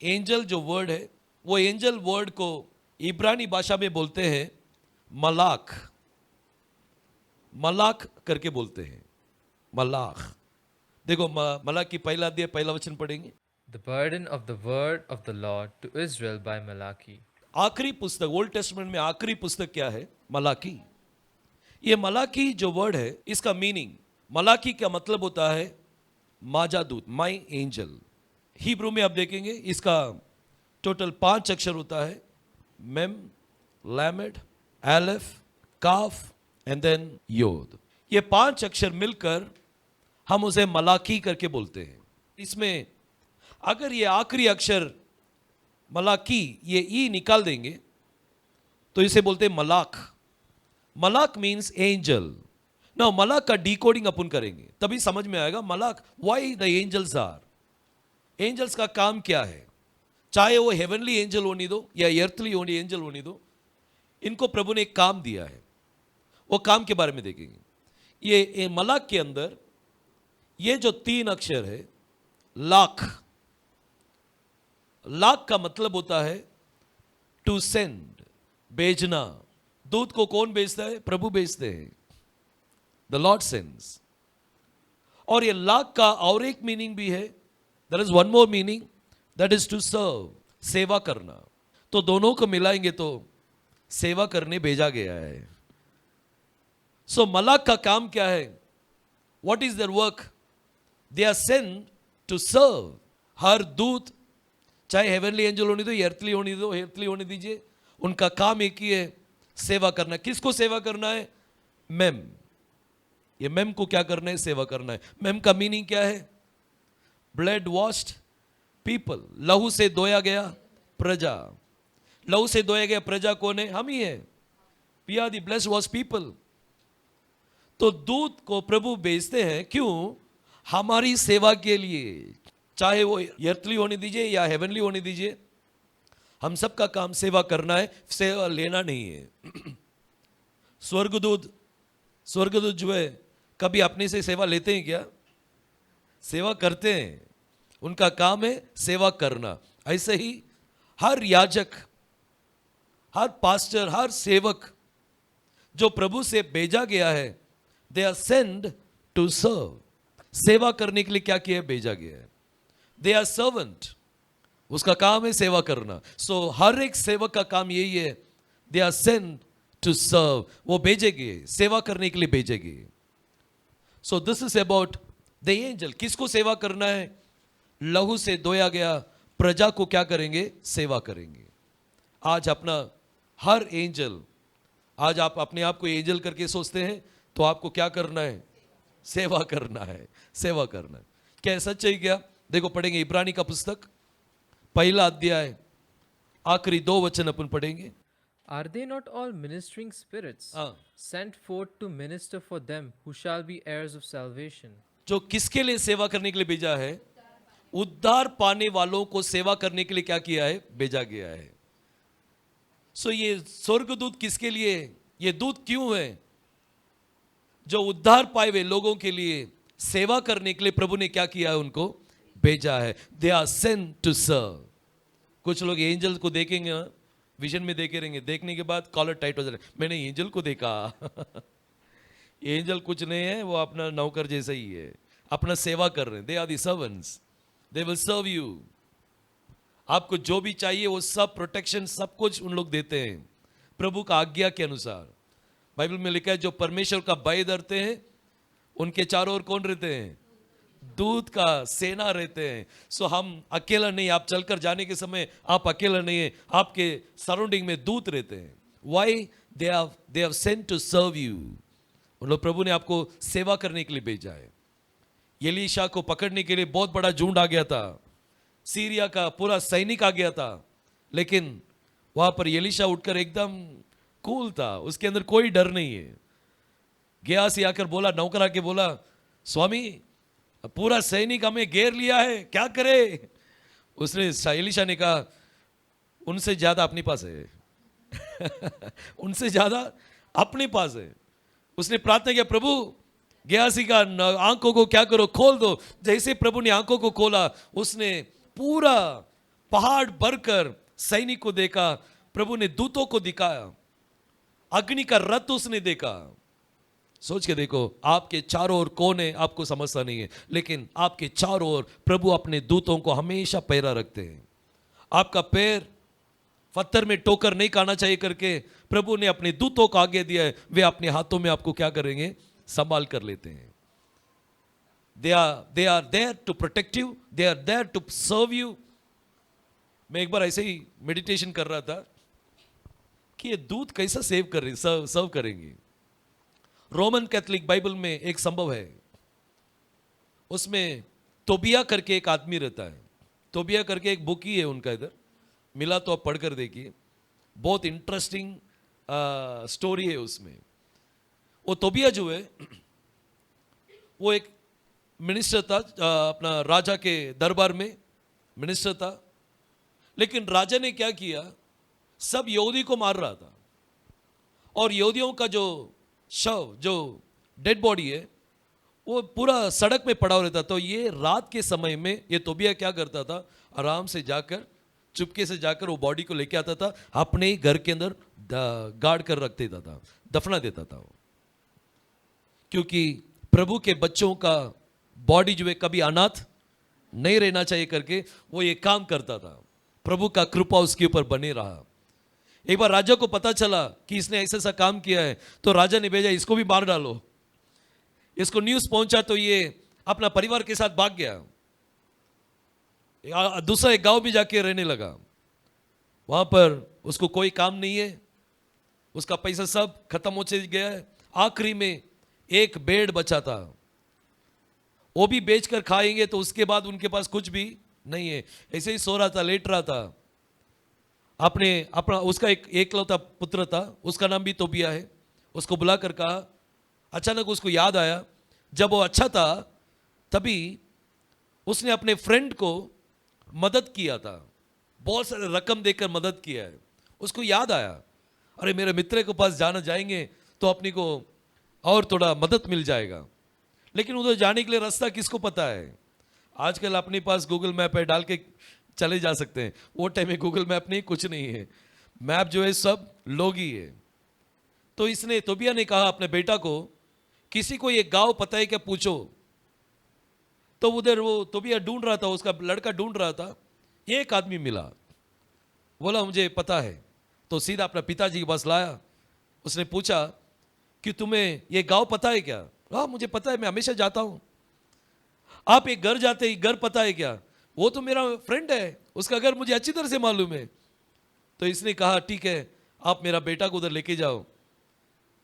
Angel जो word है, वो एंजल वर्ड को इब्रानी भाषा में बोलते हैं मलाख। मलाख करके बोलते हैं, मलाख। देखो मलाख की पहला अध्याय पहला वचन पढ़ेंगे। The burden of the word of the Lord to Israel by Malachi. आखिरी पुस्तक, ओल्ड टेस्टमेंट में आखिरी पुस्तक क्या है? मलाकी। ये मलाकी जो वर्ड है, इसका मीनिंग, मलाकी का मतलब होता है माजा दूत, माई एंजल। हिब्रू में आप देखेंगे इसका टोटल 5 अक्षर होता है, mem, lamed, aleph, kaph and then yod. ये 5 अक्षर मिलकर हम उसे मलाकी करके बोलते हैं। इसमें अगर ये आखिरी अक्षर मलाकी, ये ई निकाल देंगे तो इसे बोलते हैं मलाख। मलाख मीन्स एंजल। ना मलाख का डिकोडिंग अपन करेंगे तभी समझ में आएगा मलाख, why the angels are. Angels का काम क्या है, चाहे वो हेवनली एंजल होने दो या अर्थली एंजल होने दो, इनको प्रभु ने एक काम दिया है। वो काम के बारे में देखेंगे। ये मलाख के अंदर ये जो 3 अक्षर है, लाख। लाख का मतलब होता है टू सेंड, भेजना। दूत को कौन भेजता है? प्रभु भेजते हैं, द लॉर्ड सेंड्स। और ये लाख का और एक मीनिंग भी है, there is one more meaning, that is to serve, सेवा करना। तो दोनों को मिलाएंगे तो सेवा करने भेजा गया है। सो मलाख का काम क्या है? What is their work? They are sent to serve. हर दूत, चाहे हेवनली एंजल होने दो या अर्थली होने दो, अर्थली होने दीजिए, उनका काम एक ही है, सेवा करना। किसको सेवा करना है? मेम। ये मेम को क्या करना है? सेवा करना है। मेम का मीनिंग क्या है? ब्लड वॉश्ड पीपल, लहू से धोया गया प्रजा। लहू से धोया गया प्रजा कौन है? हम ही है। We are the blessed washed people. तो दूत को प्रभु भेजते हैं, क्यों? हमारी सेवा के लिए। चाहे वो अर्थली होने दीजिए या हेवनली होने दीजिए, हम सबका काम सेवा करना है, सेवा लेना नहीं है। स्वर्गदूत जो है कभी अपने से सेवा लेते हैं क्या? सेवा करते हैं, उनका काम है सेवा करना। ऐसे ही हर याजक, हर पास्टर, हर सेवक जो प्रभु से भेजा गया है, they are send to serve. सेवा करने के लिए क्या किया है? भेजा गया है। दे आर सर्वेंट, उसका काम है सेवा करना। सो हर एक सेवक का काम यही है, they are sent to serve. वो भेजेंगे, सेवा करने के लिए भेजेंगे। So this is about the angel. किसको सेवा करना है? लहू से धोया गया प्रजा को क्या करेंगे? सेवा करेंगे। आज अपना हर एंजल, आज आप अपने आप को एंजल करके सोचते हैं, तो आपको क्या करना है? सेवा करना है, सेवा करना है। क्या सच है क्या? देखो पढ़ेंगे इब्रानी का पुस्तक पहला अध्याय आखिरी 2 वचन अपन पढ़ेंगे। Are they not all ministering spirits sent forth to minister for them who shall be heirs of salvation? जो किसके लिए सेवा करने के लिए भेजा है? उद्धार पाने वालों को सेवा करने के लिए क्या किया है? भेजा गया है। सो ये स्वर्गदूत किसके लिए? ये दूत क्यों है? जो उद्धार पाए हुए लोगों के लिए सेवा करने के लिए प्रभु ने क्या किया है? उनको भेजा है। They are sent to serve. कुछ लोग एंजल को देखेंगे, विजन में देखे रहेंगे, देखने के बाद कॉलर टाइट हो जाए, मैंने एंजल को देखा। एंजल कुछ नहीं है, वो अपना नौकर जैसा ही है, अपना सेवा कर रहे हैं। They are the servants, they will serve you. आपको जो भी चाहिए वो सब प्रोटेक्शन, सब कुछ उन लोग देते हैं प्रभु का आज्ञा के अनुसार। बाइबल में लिखा है जो परमेश्वर का भय डरते हैं उनके चारों ओर कौन रहते हैं? दूत का सेना रहते हैं। सो हम अकेला नहीं, आप चलकर जाने के समय आप अकेला नहीं है, आपके सराउंडिंग में दूत रहते हैं। Why? They have sent to serve you. उन लोग, प्रभु ने आपको सेवा करने के लिए भेजा है। एलीशा को पकड़ने के लिए बहुत बड़ा झुंड आ गया था, सीरिया का पूरा सैनिक आ गया था, लेकिन वहां पर एलीशा उठकर एकदम कूल था, उसके अंदर कोई डर नहीं है। गेहाजी आकर बोला, नौकर आके बोला, स्वामी पूरा सैनिक हमें घेर लिया है, क्या करे? उसने, एलीशा ने कहा, उनसे ज्यादा अपने पास है। उनसे ज्यादा अपने पास है। उसने प्रार्थना किया, प्रभु गेहाजी का आंखों को क्या करो? खोल दो। जैसे प्रभु ने आंखों को खोला, उसने पूरा पहाड़ भरकर सैनिक को देखा, प्रभु ने दूतों को दिखाया, अग्नि का रथ उसने देखा। सोच के देखो, आपके चारों ओर कौन है आपको समझता नहीं है, लेकिन आपके चारों ओर प्रभु अपने दूतों को हमेशा पैरा रखते हैं। आपका पैर पत्थर में टोकर नहीं खाना चाहिए करके प्रभु ने अपने दूतों को आगे दिया है, वे अपने हाथों में आपको क्या करेंगे, संभाल कर लेते हैं। they are there to protect you, they are there to serve you। मैं एक बार ऐसे ही मेडिटेशन कर रहा था कि ये दूत कैसा सेव कर रहे, सर्व करेंगे। रोमन कैथोलिक बाइबल में एक संभव है, उसमें तोबिया करके एक आदमी रहता है। तोबिया करके एक बुक ही है उनका, इधर मिला तो आप पढ़कर देखिए, बहुत इंटरेस्टिंग स्टोरी है उसमें। वो तोबिया जो है वो एक मिनिस्टर था, अपना राजा के दरबार में मिनिस्टर था। लेकिन राजा ने क्या किया, सब यहूदी को मार रहा था, और यहूदियों का जो शव, जो डेड बॉडी है, वो पूरा सड़क में पड़ा रहता। तो ये रात के समय में ये तोबिया क्या करता था, आराम से जाकर, चुपके से जाकर वो बॉडी को लेके आता था, अपने ही घर के अंदर गाड़ कर रख देता था, दफना देता था वो। क्योंकि प्रभु के बच्चों का बॉडी जो है कभी अनाथ नहीं रहना चाहिए करके वो ये काम करता था। प्रभु का कृपा उसके ऊपर बने रहा। एक बार राजा को पता चला कि इसने ऐसा ऐसा काम किया है, तो राजा ने भेजा इसको भी मार डालो। इसको न्यूज़ पहुंचा तो ये अपना परिवार के साथ भाग गया, दूसरा एक गांव भी जाके रहने लगा। वहां पर उसको कोई काम नहीं है, उसका पैसा सब खत्म हो गया है। आखिरी में एक बेड बचा था, वो भी बेचकर खाएंगे तो उसके बाद उनके पास कुछ भी नहीं है। ऐसे ही सो रहा था, लेट रहा था। अपना उसका एक एकलौता पुत्र था, उसका नाम भी तोबिया है। उसको बुलाकर कहा, अचानक उसको याद आया जब वो अच्छा था तभी उसने अपने फ्रेंड को मदद किया था, बहुत सारे रकम देकर मदद किया है। उसको याद आया, अरे मेरे मित्र के पास जाएंगे तो अपनी को और थोड़ा मदद मिल जाएगा। लेकिन उधर जाने के लिए रास्ता किसको पता है? आजकल अपने पास गूगल मैप है, डाल के चले जा सकते हैं। वो टाइम में गूगल मैप नहीं, कुछ नहीं है, मैप जो है सब लोग ही है। तो इसने, तोबिया ने कहा अपने बेटा को, किसी को ये गांव पता है क्या, पूछो। तो उधर वो तोबिया ढूंढ रहा था, उसका लड़का ढूंढ रहा था, एक आदमी मिला, बोला मुझे पता है। तो सीधा अपना पिताजी के पास लाया। उसने पूछा कि तुम्हें ये गांव पता है क्या? हाँ मुझे पता है, मैं हमेशा जाता हूं। आप एक घर जाते ही, घर पता है क्या? वो तो मेरा फ्रेंड है, उसका घर मुझे अच्छी तरह से मालूम है। तो इसने कहा ठीक है, आप मेरा बेटा को उधर लेके जाओ,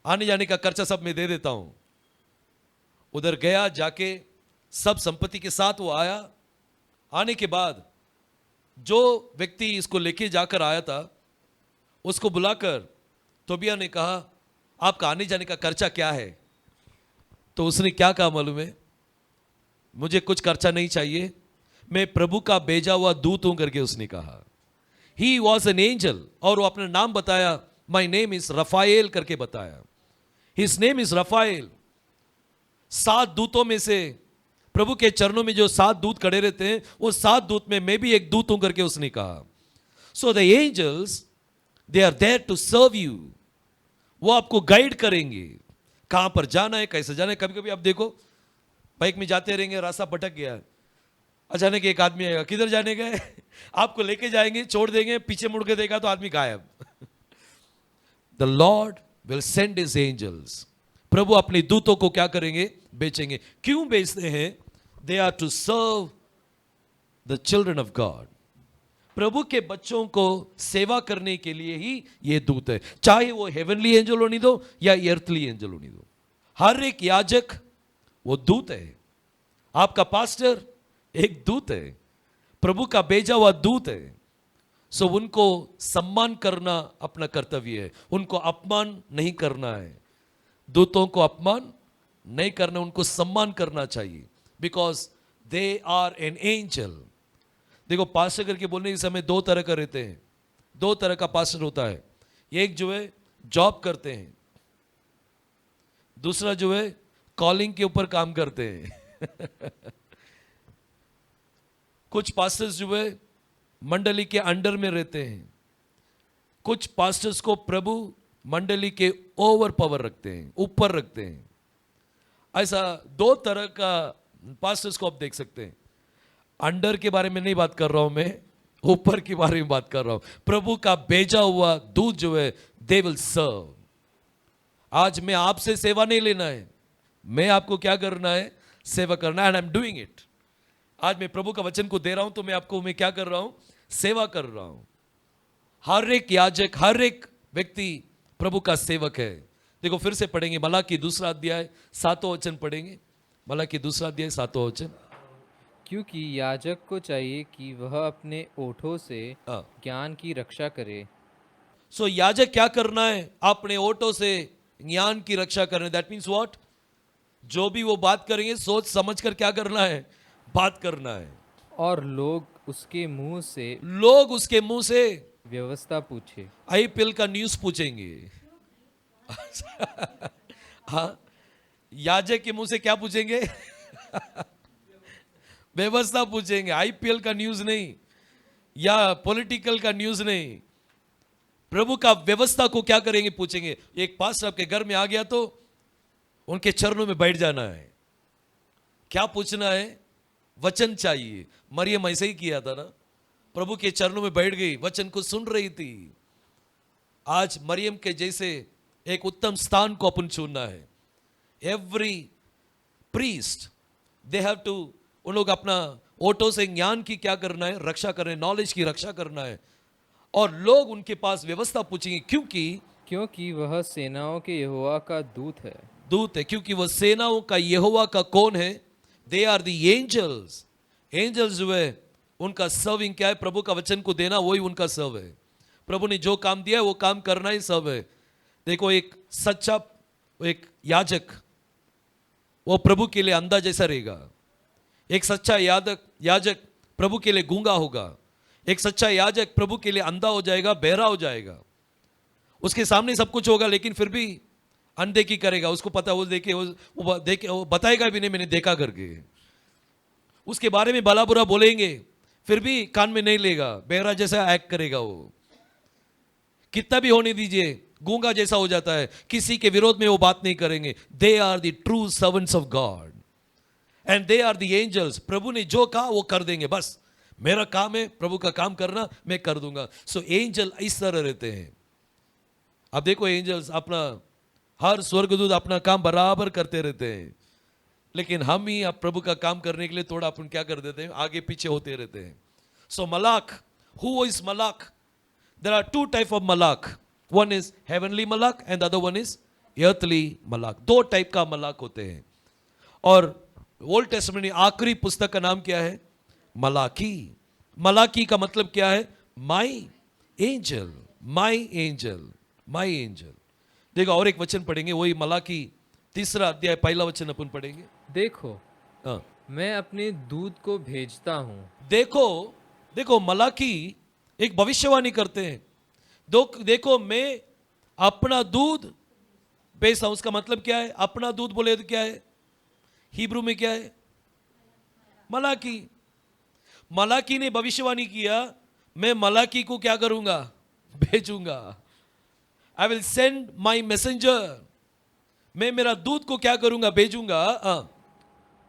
आने जाने का खर्चा सब मैं दे देता हूं। उधर गया, जाके सब संपत्ति के साथ वो आया। आने के बाद जो व्यक्ति इसको लेके जाकर आया था उसको बुलाकर तोबिया ने कहा, आपका आने जाने का खर्चा क्या है? तो उसने क्या कहा मालूम है? मुझे कुछ खर्चा नहीं चाहिए, मैं प्रभु का भेजा हुआ दूत हूं करके उसने कहा। ही वॉज एन एंजल, और वो अपना नाम बताया, माई नेम इज रफाएल करके बताया। His name is Rafale. 7 दूतों में से, प्रभु के चरणों में जो 7 दूत खड़े रहते हैं, वो 7 दूत में मैं भी एक दूत हूं करके उसने कहा। So the angels they are there to serve you. वो आपको गाइड करेंगे, कहां पर जाना है, कैसे जाना है। कभी कभी आप देखो, बाइक में जाते रहेंगे, रास्ता भटक गया, अचानक एक आदमी आएगा, किधर जाने गए? आपको लेके जाएंगे, छोड़ देंगे, पीछे मुड़ के देखा तो आदमी गायब। The Lord will send his angels. प्रभु अपने दूतों को क्या करेंगे? बेचेंगे। क्यों बेचते हैं? They are to serve the children of God. प्रभु के बच्चों को सेवा करने के लिए ही ये दूत है, चाहे वो हेवनली एंजल होने दो या अर्थली एंजल होने दो। हर एक याजक वो दूत है, आपका पास्टर एक दूत है, प्रभु का भेजा हुआ दूत है। सो उनको सम्मान करना अपना कर्तव्य है, उनको अपमान नहीं करना है। दूतों को अपमान नहीं करना, उनको सम्मान करना चाहिए, because they are an angel. देखो, पास्टर करके बोलने के समय 2 तरह का रहते हैं, 2 तरह का पास्टर होता है। एक जो है जॉब करते हैं, दूसरा जो है कॉलिंग के ऊपर काम करते हैं। कुछ पास्टर्स जो है मंडली के अंडर में रहते हैं, कुछ पास्टर्स को प्रभु मंडली के ओवर पावर रखते हैं, ऊपर रखते हैं। ऐसा दो तरह का पास्टर्स को आप देख सकते हैं। अंडर के बारे में नहीं बात कर रहा हूं मैं, ऊपर के बारे में बात कर रहा हूं। प्रभु का भेजा हुआ दूत जो है, दे विल सर्व। आज मैं आपसे सेवा नहीं लेना है, मैं आपको क्या करना है, सेवा करना है, and I am doing it. आज मैं प्रभु का वचन को दे रहा हूं तो मैं क्या कर रहा हूं, सेवा कर रहा हूं। हर एक याजक, हर एक व्यक्ति प्रभु का सेवक है। देखो फिर से पढ़ेंगे, मलाकी 2 अध्याय 7वां वचन पढ़ेंगे। मलाकी 2 अध्याय 7वां वचन। क्योंकि याजक को चाहिए कि वह अपने ओठों से ज्ञान की रक्षा करे। सो याजक क्या करना है, अपने ओठों से ज्ञान की रक्षा करना है। दैट मीन्स व्हाट, जो भी वो बात करेंगे सोच समझ कर क्या करना है, बात करना है। और लोग उसके मुंह से व्यवस्था पूछे। आईपीएल का न्यूज पूछेंगे। हाँ, याजक के मुंह से क्या पूछेंगे? व्यवस्था पूछेंगे। आईपीएल का न्यूज नहीं, या पॉलिटिकल का न्यूज नहीं, प्रभु का व्यवस्था को क्या करेंगे, पूछेंगे। एक पास्टर आपके घर में आ गया तो उनके चरणों में बैठ जाना है। क्या पूछना है? वचन चाहिए। मरियम ऐसे ही किया था ना, प्रभु के चरणों में बैठ गई, वचन को सुन रही थी। आज मरियम के जैसे एक उत्तम स्थान को अपन चुनना है। Every priest they have to, उन लोग अपना ओटों से ज्ञान की क्या करना है, रक्षा करना है, नॉलेज की रक्षा करना है। और लोग उनके पास व्यवस्था पूछेंगे, क्योंकि वह सेनाओं के यहोवा का दूत है। क्योंकि वह सेनाओं का यहोवा का कौन है? They are the angels. Angels जो है उनका सर्विंग क्या है? प्रभु का वचन को देना, वही उनका सर्व है। प्रभु ने जो काम दिया है वो काम करना ही सर्व है। देखो एक सच्चा एक याजक वो प्रभु के लिए अंधा जैसा रहेगा। एक सच्चा याजक प्रभु के लिए गूंगा होगा। एक सच्चा याजक प्रभु के लिए अंधा हो जाएगा, बहरा हो जाएगा। उसके सामने सब कुछ होगा लेकिन फिर भी अनदेखी करेगा। उसको पता, वो बताएगा भी नहीं मैंने देखा करके। उसके बारे में भला बुरा बोलेंगे फिर भी कान में नहीं लेगा, बहरा जैसा एक्ट करेगा। वो कितना भी होने दीजिए, गूंगा जैसा हो जाता है। किसी के विरोध में वो बात नहीं करेंगे। They are the true servants of God and they are the angels. प्रभु ने जो कहा वो कर देंगे। बस मेरा काम है प्रभु का काम करना, मैं कर दूंगा। सो एंजल इस तरह रहते हैं। अब देखो एंजल्स अपना, हर स्वर्गदूत अपना काम बराबर करते रहते हैं, लेकिन हम ही अब प्रभु का काम करने के लिए थोड़ा अपन क्या कर देते हैं, आगे पीछे होते रहते हैं। सो मलाक, हु इज मलाक? There are two type of मलाक। वन इज हेवनली मलाक and the other one is earthly मलाक। दो टाइप का मलाक होते हैं। और ओल्ड टेस्टामेंट में आखिरी पुस्तक का नाम क्या है? मलाकी। मलाकी का मतलब क्या है? माई एंजल, माई एंजल, माई एंजल। देखो और एक वचन पढ़ेंगे, वही मलाकी 3 अध्याय 1 वचन अपन पढ़ेंगे। देखो मैं अपने दूत को भेजता हूं। देखो मलाकी एक भविष्यवाणी करते हैं। देखो मैं अपना दूध भेजता हूं। उसका मतलब क्या है? अपना दूध बोले तो क्या है हिब्रू में? क्या है? मलाकी। मलाकी ने भविष्यवाणी किया, मैं मलाकी को क्या करूंगा? भेजूंगा। I will send my messenger. मैं मेरा दूत को क्या करूंगा? भेजूंगा।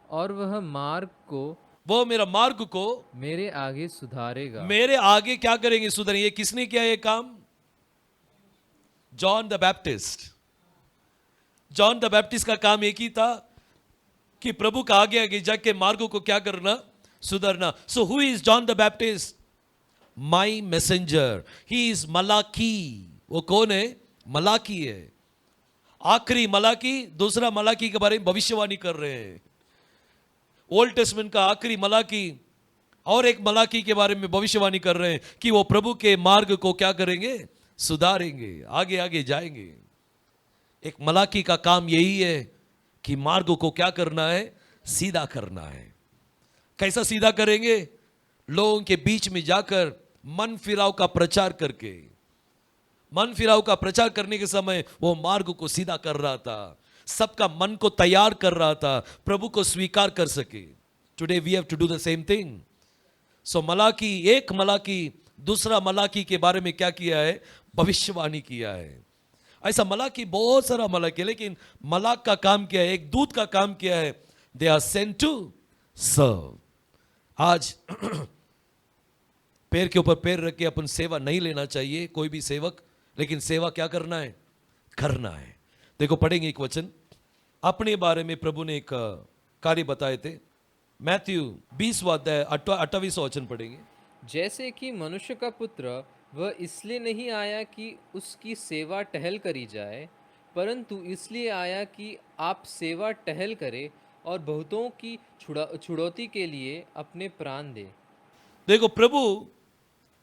और वह मेरा मार्ग को मेरे आगे सुधारेगा। मेरे आगे क्या करेंगे? सुधारेंगे। किसने किया ये काम? John the Baptist. John the Baptist का काम एक ही था कि प्रभु का आगे आगे जाके मार्गों को क्या करना? सुधारना। So who is John the Baptist? My messenger. He is Malachi. वो कौन है? मलाकी है। आखिरी मलाकी, दूसरा मलाकी के बारे में भविष्यवाणी कर रहे हैं। ओल्ड टेस्टमेंट का आखिरी मलाकी और एक मलाकी के बारे में भविष्यवाणी कर रहे हैं कि वो प्रभु के मार्ग को क्या करेंगे? सुधारेंगे, आगे आगे जाएंगे। एक मलाकी का काम यही है कि मार्ग को क्या करना है? सीधा करना है। कैसा सीधा करेंगे? लोगों के बीच में जाकर मन फिराव का प्रचार करके। मन फिराव का प्रचार करने के समय वो मार्ग को सीधा कर रहा था, सबका मन को तैयार कर रहा था, प्रभु को स्वीकार कर सके। Today we have to do the same thing. So मलाकी, एक मलाकी दूसरा मलाकी के बारे में क्या किया है? भविष्यवाणी किया है। ऐसा मलाकी, बहुत सारा मलाकी है, लेकिन मलाक का काम क्या है? एक दूत का काम क्या है? They are sent to serve. आज पैर के ऊपर पैर रख के अपन सेवा नहीं लेना चाहिए, कोई भी सेवक, लेकिन सेवा क्या करना है? करना है। देखो, पढ़ेंगे एक वचन, अपने बारे में प्रभु ने एक कार्य बताए थे। मैथ्यू 20वां अध्याय 28वां वचन पढ़ेंगे। जैसे कि मनुष्य का पुत्र वह इसलिए नहीं आया कि उसकी सेवा टहल करी जाए, परंतु इसलिए आया कि आप सेवा टहल करें और बहुतों की छुड़ौती के लिए अपने प्राण दे। देखो, प्रभु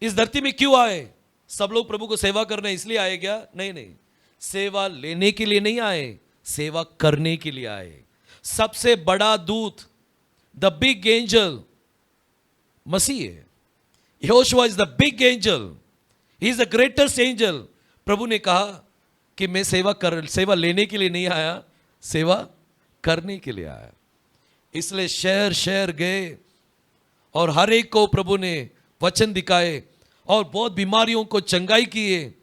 इस धरती में क्यों आए? सब लोग प्रभु को सेवा करने इसलिए आए क्या? नहीं नहीं, सेवा लेने के लिए नहीं आए, सेवा करने के लिए आए। सबसे बड़ा दूत, द बिग एंजल, मसीह है। Yehoshua is the big angel, he is the greatest angel. प्रभु ने कहा कि मैं सेवा लेने के लिए नहीं आया, सेवा करने के लिए आया। इसलिए शहर शहर गए और हर एक को प्रभु ने वचन दिखाए और बहुत बीमारियों को चंगाई किए,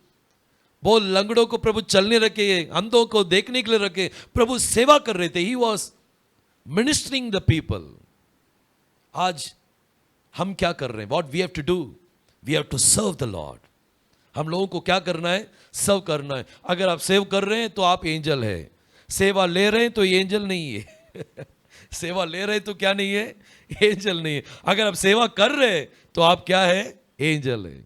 बहुत लंगड़ों को प्रभु चलने रखे, अंधों को देखने के लिए रखे। प्रभु सेवा कर रहे थे, he was ministering the people. आज हम क्या कर रहे हैं? What we have to do? We have to serve the Lord. हम लोगों को क्या करना है? सर्व करना है। अगर आप सेव कर रहे हैं तो आप एंजल है, सेवा ले रहे हैं तो ये एंजल नहीं है। सेवा ले रहे हैं तो क्या नहीं है? एंजल नहीं है। अगर आप सेवा कर रहे हैं तो आप क्या है? एंजल है।